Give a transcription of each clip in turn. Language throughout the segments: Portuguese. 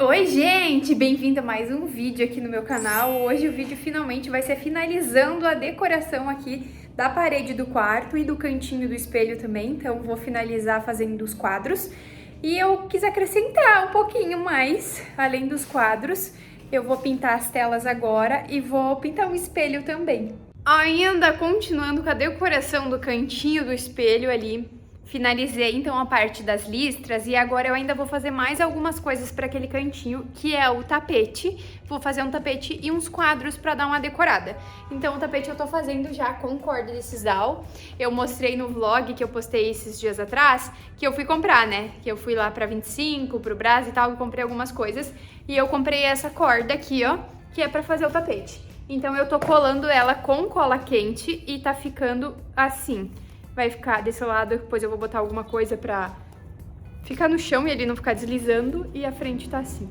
Oi gente, bem-vindo a mais um vídeo aqui no meu canal. Hoje o vídeo finalmente vai ser finalizando a decoração aqui da parede do quarto e do cantinho do espelho também, então vou finalizar fazendo os quadros. E eu quis acrescentar um pouquinho mais, além dos quadros, eu vou pintar as telas agora e vou pintar um espelho também. Ainda continuando com a decoração do cantinho do espelho ali, finalizei então a parte das listras e agora eu ainda vou fazer mais algumas coisas para aquele cantinho, que é o tapete. Vou fazer um tapete e uns quadros para dar uma decorada. Então o tapete eu tô fazendo já com corda de sisal. Eu mostrei no vlog que eu postei esses dias atrás, que eu fui comprar, né? Que eu fui lá pra 25, pro Brás e tal, e comprei algumas coisas. E eu comprei essa corda aqui, ó, que é pra fazer o tapete. Então eu tô colando ela com cola quente e tá ficando assim. Vai ficar desse lado, depois eu vou botar alguma coisa pra ficar no chão e ele não ficar deslizando, e a frente tá assim.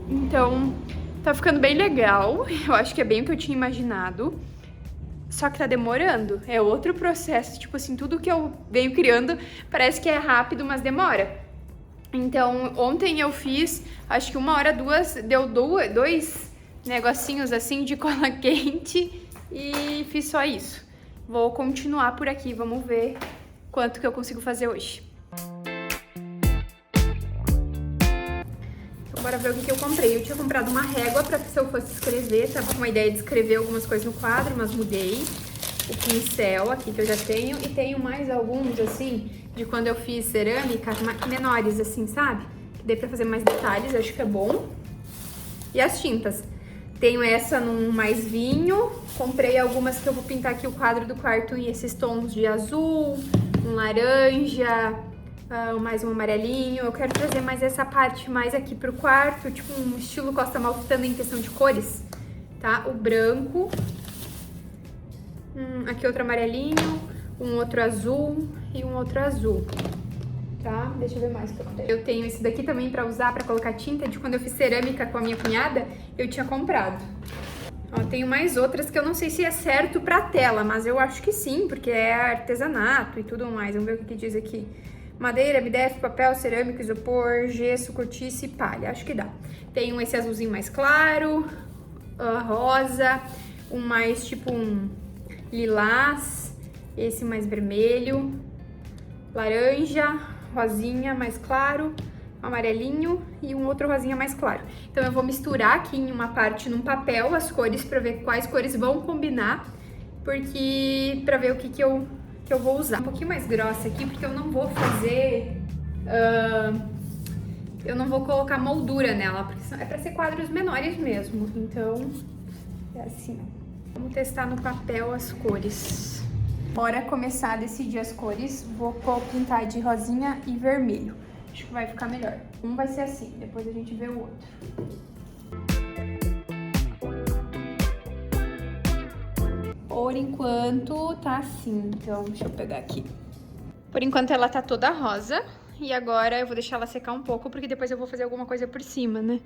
Então, tá ficando bem legal, eu acho que é bem o que eu tinha imaginado, só que tá demorando, é outro processo, tipo assim, tudo que eu venho criando parece que é rápido, mas demora. Então, ontem eu fiz, acho que 1 hora, 2, deu dois negocinhos assim de cola quente e fiz só isso. Vou continuar por aqui, vamos ver quanto que eu consigo fazer hoje. Então, bora ver o que eu comprei. Eu tinha comprado uma régua para que se eu fosse escrever, tava com a ideia de escrever algumas coisas no quadro, mas mudei. O pincel aqui que eu já tenho e tenho mais alguns assim, de quando eu fiz cerâmica, menores assim, sabe? Que dei pra fazer mais detalhes, acho que é bom. E as tintas. Tenho essa num mais vinho, comprei algumas que eu vou pintar aqui o quadro do quarto em esses tons de azul, um laranja, mais um amarelinho. Eu quero trazer mais essa parte mais aqui pro quarto, tipo um estilo Costa Amalfitana em questão de cores, tá? O branco, aqui outro amarelinho, um outro azul e um outro azul. Tá? Deixa eu ver mais o que eu comprei. Eu tenho esse daqui também pra usar, pra colocar tinta, de quando eu fiz cerâmica com a minha cunhada, eu tinha comprado. Ó, tenho mais outras que eu não sei se é certo pra tela, mas eu acho que sim, porque é artesanato e tudo mais. Vamos ver o que diz aqui. Madeira, MDF, papel, cerâmica, isopor, gesso, cortiça e palha. Acho que dá. Tenho esse azulzinho mais claro, rosa, um mais tipo um lilás, esse mais vermelho, laranja, rosinha mais claro, amarelinho e um outro rosinha mais claro. Então eu vou misturar aqui em uma parte num papel as cores para ver quais cores vão combinar, porque para ver o que eu vou usar. Um pouquinho mais grossa aqui, porque eu não vou fazer, eu não vou colocar moldura nela, porque é para ser quadros menores mesmo. Então é assim. Vamos testar no papel as cores. Bora começar a decidir as cores. Vou pintar de rosinha e vermelho. Acho que vai ficar melhor. Um vai ser assim, depois a gente vê o outro. Por enquanto tá assim, então deixa eu pegar aqui. Por enquanto ela tá toda rosa. E agora eu vou deixar ela secar um pouco, porque depois eu vou fazer alguma coisa por cima, né?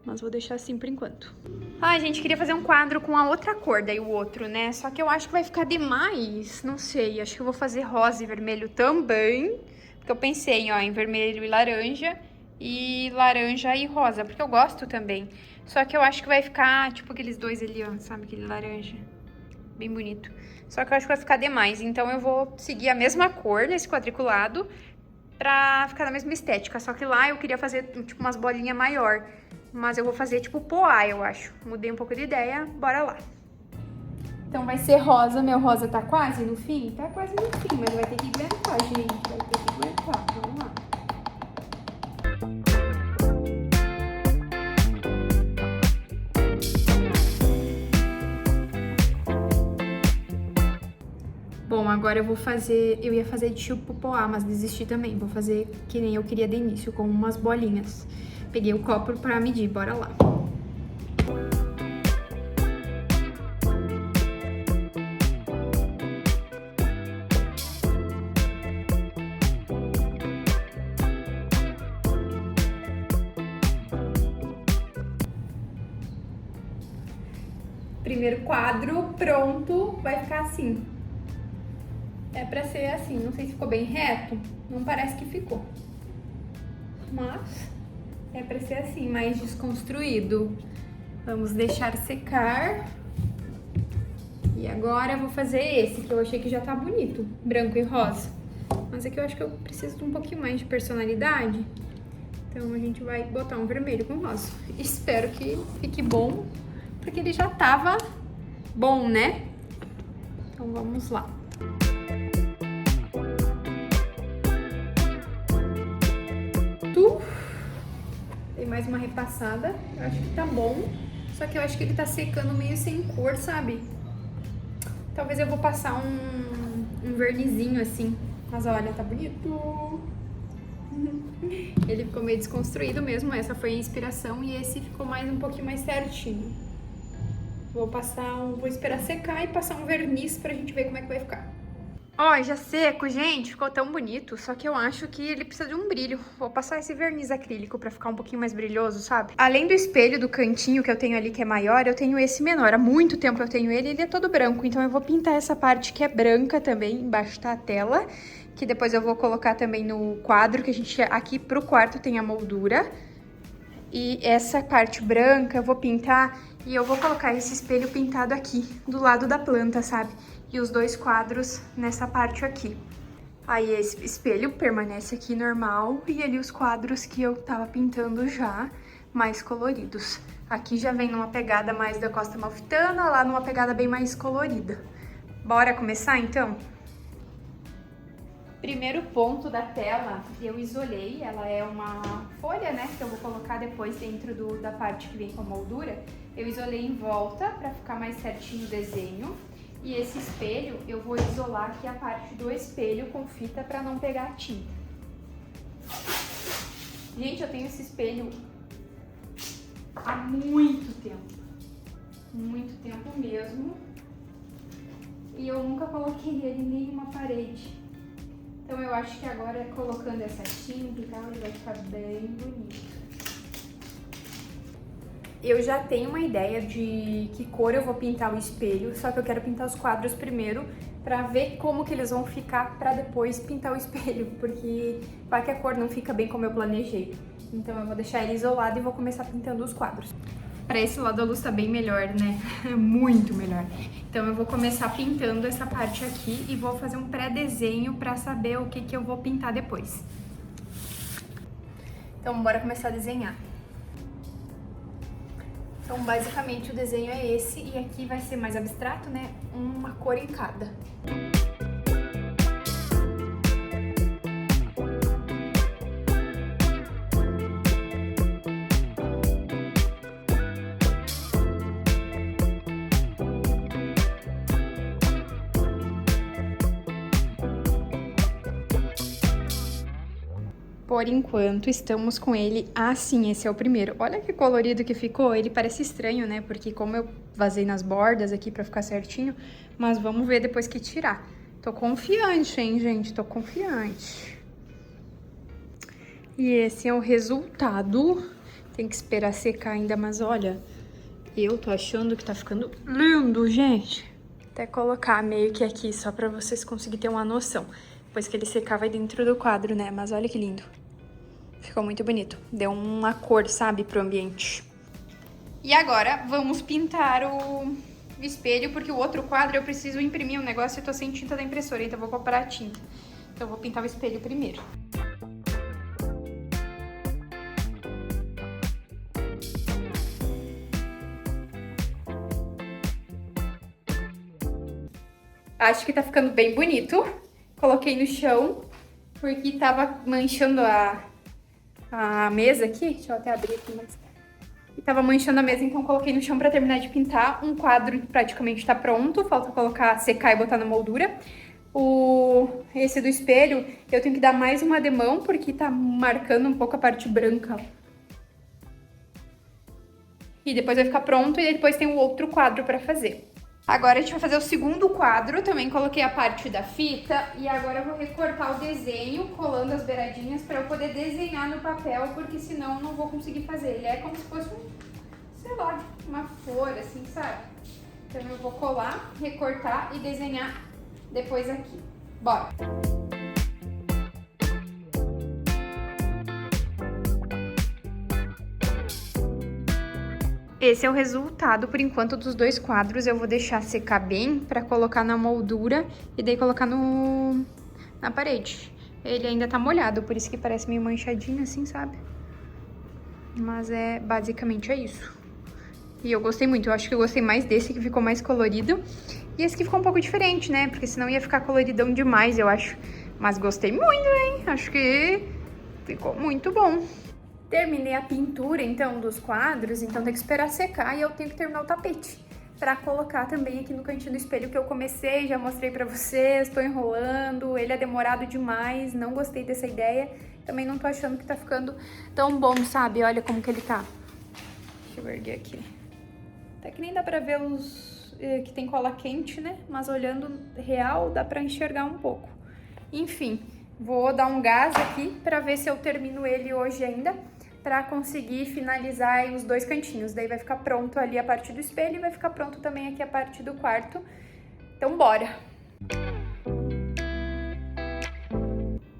Mas vou deixar assim por enquanto. Ai, gente, queria fazer um quadro com a outra cor, daí o outro, né? Só que eu acho que vai ficar demais, não sei. Acho que eu vou fazer rosa e vermelho também. Porque eu pensei, ó, em vermelho e laranja e rosa, porque eu gosto também. Só que eu acho que vai ficar, tipo, aqueles dois ali, ó, sabe? Aquele laranja. Bem bonito. Só que eu acho que vai ficar demais. Então eu vou seguir a mesma cor nesse quadriculado pra ficar na mesma estética. Só que lá eu queria fazer, tipo, umas bolinhas maior. Mas eu vou fazer tipo poá, eu acho. Mudei um pouco de ideia, bora lá. Então vai ser rosa, meu rosa tá quase no fim? Tá quase no fim, mas vai ter que aguentar, gente. Vai ter que aguentar, vamos lá. Bom, agora eu vou fazer, eu ia fazer tipo poá, mas desisti também. Vou fazer que nem eu queria de início, com umas bolinhas. Peguei o copo pra medir, bora lá. Primeiro quadro pronto, vai ficar assim. É pra ser assim, não sei se ficou bem reto, não parece que ficou. Mas É pra ser assim, mais desconstruído. Vamos deixar secar. E agora eu vou fazer esse, que eu achei que já tá bonito, branco e rosa. Mas aqui eu acho que eu preciso de um pouquinho mais de personalidade. Então a gente vai botar um vermelho com rosa. Espero que fique bom, porque ele já tava bom, né? Então vamos lá. Dei mais uma repassada. Eu acho que tá bom. Só que eu acho que ele tá secando meio sem cor, sabe? Talvez eu vou passar um vernizinho assim. Mas olha, tá bonito. Ele ficou meio desconstruído mesmo. Essa foi a inspiração e esse ficou um pouquinho mais certinho. Vou esperar secar e passar um verniz pra gente ver como é que vai ficar. Ó, já seco, gente, ficou tão bonito, só que eu acho que ele precisa de um brilho. Vou passar esse verniz acrílico pra ficar um pouquinho mais brilhoso, sabe? Além do espelho do cantinho que eu tenho ali, que é maior, eu tenho esse menor. Há muito tempo eu tenho ele é todo branco, então eu vou pintar essa parte que é branca também, embaixo da tela, que depois eu vou colocar também no quadro, que a gente aqui pro quarto tem a moldura. E essa parte branca eu vou pintar e eu vou colocar esse espelho pintado aqui, do lado da planta, sabe? E os dois quadros nessa parte aqui. Aí esse espelho permanece aqui normal e ali os quadros que eu tava pintando já, mais coloridos. Aqui já vem numa pegada mais da Costa Amalfitana, lá numa pegada bem mais colorida. Bora começar então? Primeiro ponto da tela eu isolei, ela é uma folha, né, que eu vou colocar depois dentro da parte que vem com a moldura. Eu isolei em volta para ficar mais certinho o desenho. E esse espelho, eu vou isolar aqui a parte do espelho com fita para não pegar a tinta. Gente, eu tenho esse espelho há muito tempo mesmo. E eu nunca coloquei ele em nenhuma parede. Então eu acho que agora colocando essa tinta e tal, ele vai ficar bem bonito. Eu já tenho uma ideia de que cor eu vou pintar o espelho, só que eu quero pintar os quadros primeiro pra ver como que eles vão ficar pra depois pintar o espelho, porque vai que a cor não fica bem como eu planejei. Então eu vou deixar ele isolado e vou começar pintando os quadros. Pra esse lado a luz tá bem melhor, né? Muito melhor. Então eu vou começar pintando essa parte aqui e vou fazer um pré-desenho pra saber o que eu vou pintar depois. Então bora começar a desenhar. Então, basicamente, o desenho é esse, e aqui vai ser mais abstrato, né? Uma cor em cada. Por enquanto, estamos com ele assim, esse é o primeiro. Olha que colorido que ficou, ele parece estranho, né? Porque como eu vazei nas bordas aqui pra ficar certinho, mas vamos ver depois que tirar. Tô confiante, hein, gente? Tô confiante. E esse é o resultado. Tem que esperar secar ainda, mas olha, eu tô achando que tá ficando lindo, gente. Até colocar meio que aqui, só pra vocês conseguirem ter uma noção. Depois que ele secar, vai dentro do quadro, né? Mas olha que lindo. Ficou muito bonito. Deu uma cor, sabe, pro ambiente. E agora, vamos pintar o espelho, porque o outro quadro eu preciso imprimir um negócio e eu tô sem tinta da impressora, então eu vou comprar a tinta. Então eu vou pintar o espelho primeiro. Acho que tá ficando bem bonito. Coloquei no chão, porque tava manchando a mesa aqui. Deixa eu até abrir aqui, mas... E tava manchando a mesa, então coloquei no chão pra terminar de pintar. Um quadro praticamente tá pronto, falta colocar, secar e botar na moldura. Esse do espelho, eu tenho que dar mais uma ademão, porque tá marcando um pouco a parte branca. E depois vai ficar pronto, e depois tem o outro quadro pra fazer. Agora a gente vai fazer o segundo quadro, também coloquei a parte da fita e agora eu vou recortar o desenho, colando as beiradinhas para eu poder desenhar no papel, porque senão eu não vou conseguir fazer. Ele é como se fosse sei lá, uma flor assim, sabe? Então eu vou colar, recortar e desenhar depois aqui. Bora! Esse é o resultado, por enquanto, dos 2 quadros. Eu vou deixar secar bem pra colocar na moldura e daí colocar na parede. Ele ainda tá molhado, por isso que parece meio manchadinho assim, sabe? Mas basicamente é isso. E eu gostei muito, eu acho que eu gostei mais desse que ficou mais colorido. E esse que ficou um pouco diferente, né? Porque senão ia ficar coloridão demais, eu acho. Mas gostei muito, hein? Acho que ficou muito bom. Terminei a pintura, então, dos quadros, então tem que esperar secar e eu tenho que terminar o tapete pra colocar também aqui no cantinho do espelho que eu comecei, já mostrei pra vocês, tô enrolando, ele é demorado demais, não gostei dessa ideia, também não tô achando que tá ficando tão bom, sabe? Olha como que ele tá. Deixa eu erguer aqui. Até que nem dá pra ver os que tem cola quente, né? Mas olhando real dá pra enxergar um pouco. Enfim, vou dar um gás aqui pra ver se eu termino ele hoje ainda, pra conseguir finalizar aí os 2 cantinhos. Daí vai ficar pronto ali a parte do espelho e vai ficar pronto também aqui a parte do quarto. Então, bora!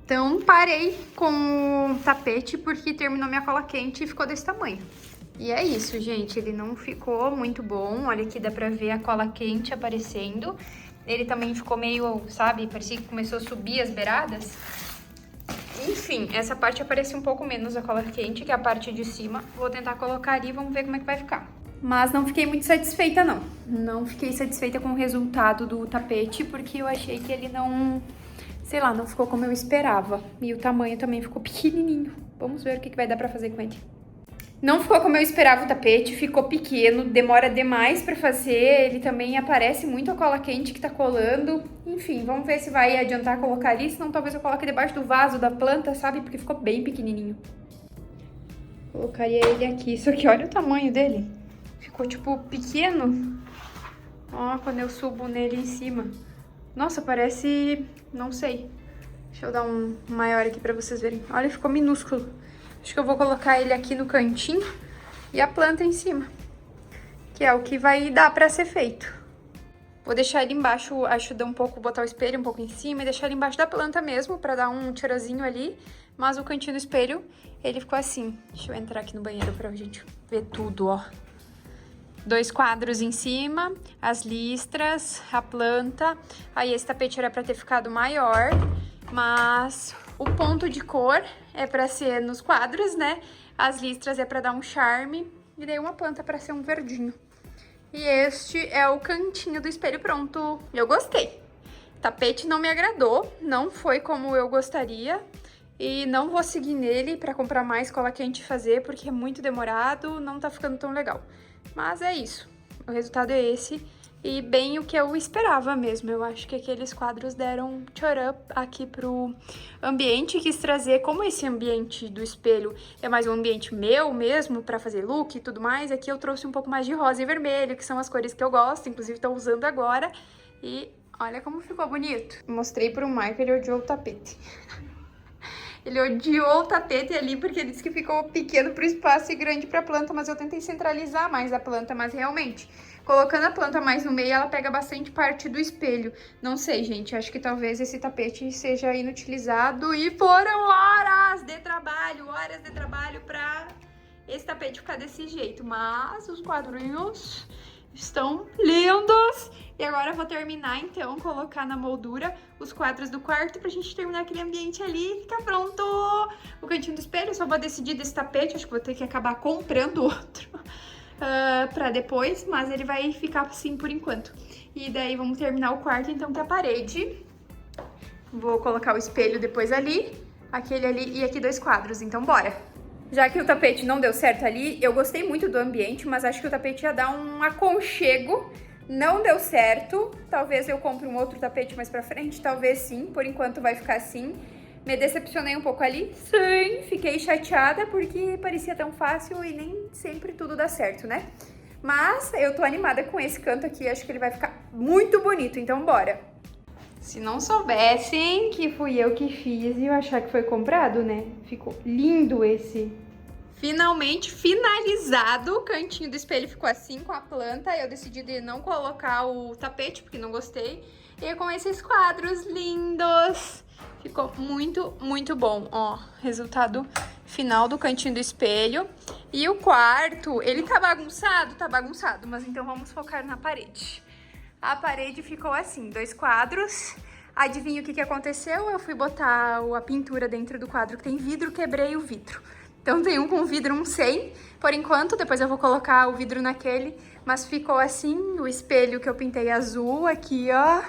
Então, parei com o tapete porque terminou minha cola quente e ficou desse tamanho. E é isso, gente. Ele não ficou muito bom. Olha aqui, dá pra ver a cola quente aparecendo. Ele também ficou meio, sabe, parecia que começou a subir as beiradas. Enfim, essa parte aparece um pouco menos a cola quente, que é a parte de cima. Vou tentar colocar ali e vamos ver como é que vai ficar. Mas não fiquei muito satisfeita, não. Não fiquei satisfeita com o resultado do tapete, porque eu achei que ele não, sei lá, não ficou como eu esperava. E o tamanho também ficou pequenininho. Vamos ver o que vai dar pra fazer com ele. Não ficou como eu esperava o tapete, ficou pequeno, demora demais pra fazer, ele também aparece muito a cola quente que tá colando. Enfim, vamos ver se vai adiantar colocar ali, senão talvez eu coloque debaixo do vaso da planta, sabe? Porque ficou bem pequenininho. Colocaria ele aqui, só que olha o tamanho dele. Ficou, tipo, pequeno. Ó, quando eu subo nele em cima. Nossa, parece... não sei. Deixa eu dar um maior aqui pra vocês verem. Olha, ficou minúsculo. Acho que eu vou colocar ele aqui no cantinho e a planta em cima, que é o que vai dar pra ser feito. Vou deixar ele embaixo, acho um pouco, botar o espelho um pouco em cima e deixar ele embaixo da planta mesmo, pra dar um tirazinho ali. Mas o cantinho do espelho, ele ficou assim. Deixa eu entrar aqui no banheiro pra gente ver tudo, ó. 2 quadros em cima, as listras, a planta. Aí esse tapete era pra ter ficado maior, mas o ponto de cor é pra ser nos quadros, né? As listras é pra dar um charme e daí uma planta pra ser um verdinho. E este é o cantinho do espelho pronto. Eu gostei. O tapete não me agradou, não foi como eu gostaria. E não vou seguir nele pra comprar mais cola quente e fazer, porque é muito demorado, não tá ficando tão legal. Mas é isso, o resultado é esse. E bem o que eu esperava mesmo. Eu acho que aqueles quadros deram um up aqui pro ambiente. Quis trazer, como esse ambiente do espelho é mais um ambiente meu mesmo, pra fazer look e tudo mais, aqui eu trouxe um pouco mais de rosa e vermelho, que são as cores que eu gosto, inclusive tô usando agora. E olha como ficou bonito. Mostrei pro Michael, ele odiou o tapete. Ele odiou o tapete ali porque ele disse que ficou pequeno pro espaço e grande pra planta, mas eu tentei centralizar mais a planta, mas realmente, colocando a planta mais no meio, ela pega bastante parte do espelho. Não sei, gente, acho que talvez esse tapete seja inutilizado e foram horas de trabalho pra esse tapete ficar desse jeito. Mas os quadrinhos estão lindos! E agora eu vou terminar, então, colocar na moldura os quadros do quarto pra gente terminar aquele ambiente ali e ficar pronto! O cantinho do espelho, só vou decidir desse tapete, acho que vou ter que acabar comprando outro pra depois, mas ele vai ficar assim por enquanto. E daí vamos terminar o quarto, então, que é a parede. Vou colocar o espelho depois ali, aquele ali e aqui 2 quadros, então bora! Já que o tapete não deu certo ali, eu gostei muito do ambiente, mas acho que o tapete ia dar um aconchego. Não deu certo, talvez eu compre um outro tapete mais pra frente, talvez sim, por enquanto vai ficar assim. Me decepcionei um pouco ali, sim, fiquei chateada porque parecia tão fácil e nem sempre tudo dá certo, né? Mas eu tô animada com esse canto aqui, acho que ele vai ficar muito bonito, então bora! Se não soubessem que fui eu que fiz e eu achar que foi comprado, né? Ficou lindo esse. Finalmente finalizado, o cantinho do espelho ficou assim com a planta. Eu decidi de não colocar o tapete porque não gostei. E com esses quadros lindos, ficou muito, muito bom. Ó, resultado final do cantinho do espelho. E o quarto, ele tá bagunçado, mas então vamos focar na parede. A parede ficou assim, 2 quadros. Adivinha o que aconteceu? Eu fui botar a pintura dentro do quadro que tem vidro, quebrei o vidro. Então tem um com vidro, um sem, por enquanto, depois eu vou colocar o vidro naquele, mas ficou assim, o espelho que eu pintei azul aqui, ó,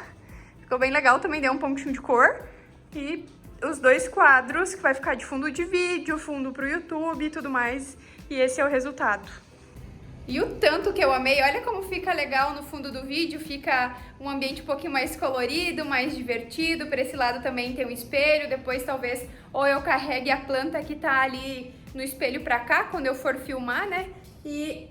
ficou bem legal, também deu um pontinho de cor, e os 2 quadros, que vai ficar de fundo de vídeo, fundo pro YouTube e tudo mais, e esse é o resultado. E o tanto que eu amei, olha como fica legal no fundo do vídeo, fica um ambiente um pouquinho mais colorido, mais divertido. Por esse lado também tem um espelho, depois talvez ou eu carregue a planta que tá ali no espelho pra cá, quando eu for filmar, né? E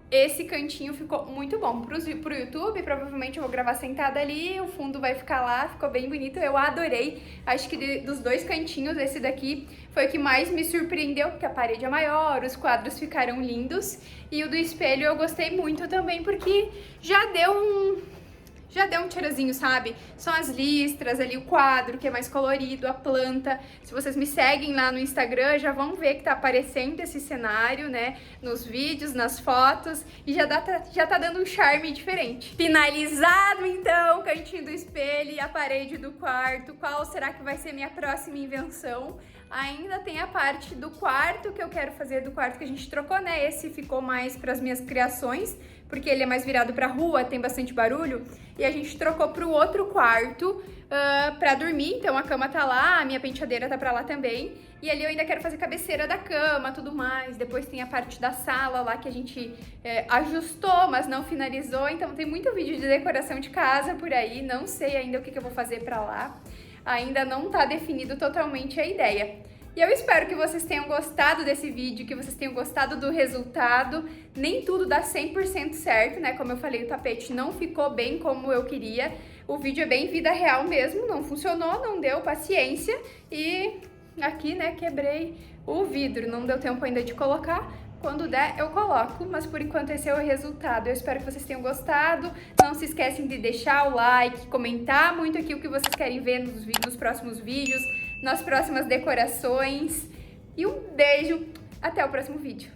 esse cantinho ficou muito bom. Pro YouTube, provavelmente eu vou gravar sentada ali, o fundo vai ficar lá, ficou bem bonito, eu adorei. Acho que dos 2 cantinhos, esse daqui foi o que mais me surpreendeu, porque a parede é maior, os quadros ficaram lindos. E o do espelho eu gostei muito também, porque já deu um tirazinho, sabe? São as listras ali, o quadro que é mais colorido, a planta. Se vocês me seguem lá no Instagram, já vão ver que tá aparecendo esse cenário, né? Nos vídeos, nas fotos, e já tá dando um charme diferente. Finalizado, então, o cantinho do espelho e a parede do quarto. Qual será que vai ser minha próxima invenção? Ainda tem a parte do quarto que eu quero fazer, do quarto que a gente trocou, né? Esse ficou mais para as minhas criações, porque ele é mais virado pra rua, tem bastante barulho. E a gente trocou pro outro quarto pra dormir, então a cama tá lá, a minha penteadeira tá pra lá também. E ali eu ainda quero fazer cabeceira da cama, tudo mais. Depois tem a parte da sala lá que a gente ajustou, mas não finalizou. Então tem muito vídeo de decoração de casa por aí, não sei ainda o que eu vou fazer pra lá. Ainda não tá definido totalmente a ideia. E eu espero que vocês tenham gostado desse vídeo, que vocês tenham gostado do resultado. Nem tudo dá 100% certo, né? Como eu falei, o tapete não ficou bem como eu queria. O vídeo é bem vida real mesmo, não funcionou, não deu paciência. E aqui, né, quebrei o vidro, não deu tempo ainda de colocar. Quando der, eu coloco, mas por enquanto esse é o resultado. Eu espero que vocês tenham gostado. Não se esquecem de deixar o like, comentar muito aqui o que vocês querem ver nos próximos vídeos, nas próximas decorações. E um beijo, até o próximo vídeo.